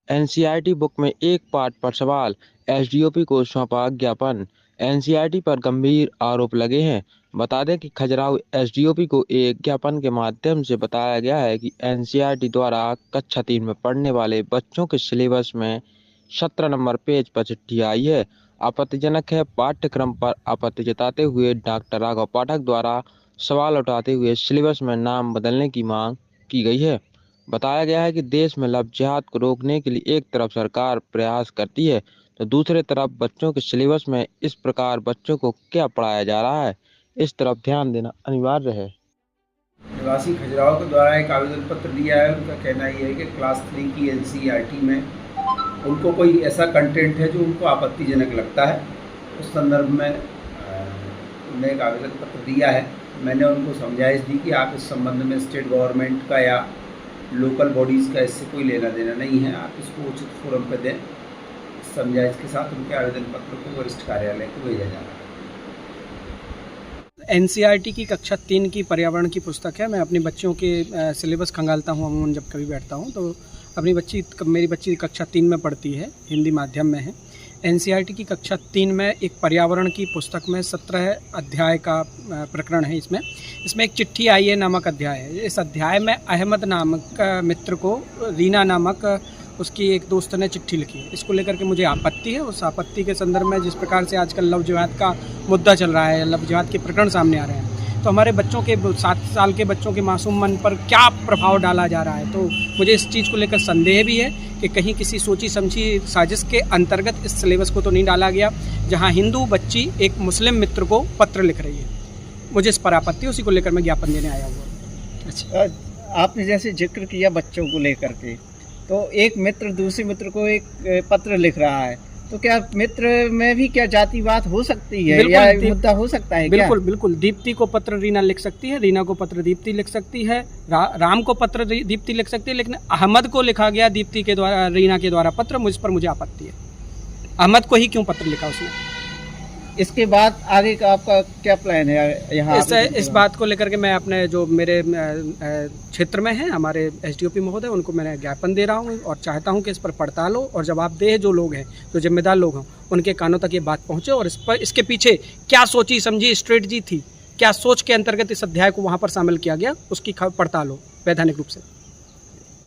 NCERT book में एक पाठ पर सवाल, एसडीओपी को सौंपा ज्ञापन। एनसीईआरटी पर गंभीर आरोप लगे हैं। बता दें कि खजुराहो एसडीओपी को एक ज्ञापन के माध्यम से बताया गया है कि एनसीईआरटी द्वारा कक्षा 3 में पढ़ने वाले बच्चों के सिलेबस में 17 नंबर पेज पर चिट्ठी आई है। आपत्तिजनक है। पाठ्यक्रम पर आपत्ति जताते हुए डॉक्टर राघव पाठक द्वारा सवाल उठाते हुए सिलेबस में नाम बदलने की मांग की गई है। बताया गया है कि देश में लव जिहाद को रोकने के लिए एक तरफ सरकार प्रयास करती है, तो दूसरी तरफ बच्चों के सिलेबस में इस प्रकार बच्चों को क्या पढ़ाया जा रहा है, इस तरफ ध्यान देना अनिवार्य है। निवासी खजुराहो के द्वारा एक आवेदन पत्र दिया है। उनका कहना ये है कि क्लास 3 की एनसीईआरटी में उनको कोई ऐसा कंटेंट है जो उनको आपत्तिजनक लगता है। उस संदर्भ में उन्होंने एक आवेदन पत्र दिया है। मैंने उनको समझाइश दी कि आप इस संबंध में स्टेट गवर्नमेंट का या लोकल बॉडीज़ का इससे कोई लेना देना नहीं है, आप इसको उचित फोरम पर दें। समझाइश के साथ उनके आवेदन पत्र को वरिष्ठ कार्यालय को भेजा जा रहा है। एनसीईआरटी की कक्षा 3 की पर्यावरण की पुस्तक है। मैं अपनी बच्चियों के सिलेबस खंगालता हूँ अमूमन जब कभी बैठता हूँ, तो मेरी बच्ची कक्षा 3 में पढ़ती है, हिंदी माध्यम में है। एनसीईआरटी की कक्षा 3 में एक पर्यावरण की पुस्तक में 17 अध्याय का प्रकरण है। इसमें एक चिट्ठी आई है नामक अध्याय है। इस अध्याय में अहमद नामक मित्र को रीना नामक उसकी एक दोस्त ने चिट्ठी लिखी है। इसको लेकर के मुझे आपत्ति है। उस आपत्ति के संदर्भ में जिस प्रकार से आजकल लव जिहाद का मुद्दा चल रहा है, लव जिहाद के प्रकरण सामने आ रहे हैं, तो हमारे बच्चों के 7 साल के बच्चों के मासूम मन पर क्या प्रभाव डाला जा रहा है, तो मुझे इस चीज़ को लेकर संदेह भी है कि कहीं किसी सोची समझी साजिश के अंतर्गत इस सिलेबस को तो नहीं डाला गया, जहां हिंदू बच्ची एक मुस्लिम मित्र को पत्र लिख रही है। मुझे इस पर आपत्ति, उसी को लेकर मैं ज्ञापन देने आया हुआ। अच्छा, आपने जैसे जिक्र किया बच्चों को लेकर के, तो एक मित्र दूसरे मित्र को एक पत्र लिख रहा है, तो क्या मित्र में भी क्या जातिवाद हो सकती है या मुद्दा हो सकता है? बिल्कुल बिल्कुल। दीप्ति को पत्र रीना लिख सकती है, रीना को पत्र दीप्ति लिख सकती है, राम को पत्र दीप्ति लिख सकती है, लेकिन अहमद को लिखा गया दीप्ति के द्वारा, रीना के द्वारा पत्र, मुझ पर मुझे आपत्ति है। अहमद को ही क्यों पत्र लिखा उसने? इसके बाद आगे का आपका क्या प्लान है यहाँ? इस बात को लेकर के मैं अपने जो मेरे क्षेत्र में हैं हमारे एसडीओपी महोदय, उनको मैं ज्ञापन दे रहा हूँ और चाहता हूँ कि इस पर पड़ताल हो और जवाबदेह जो लोग हैं, जो जिम्मेदार लोग हों, उनके कानों तक ये बात पहुँचे और इस पर इसके पीछे क्या सोची समझी स्ट्रेटजी थी, क्या सोच के अंतर्गत इस अध्याय को वहाँ पर शामिल किया गया, उसकी पड़ताल हो वैधानिक रूप से।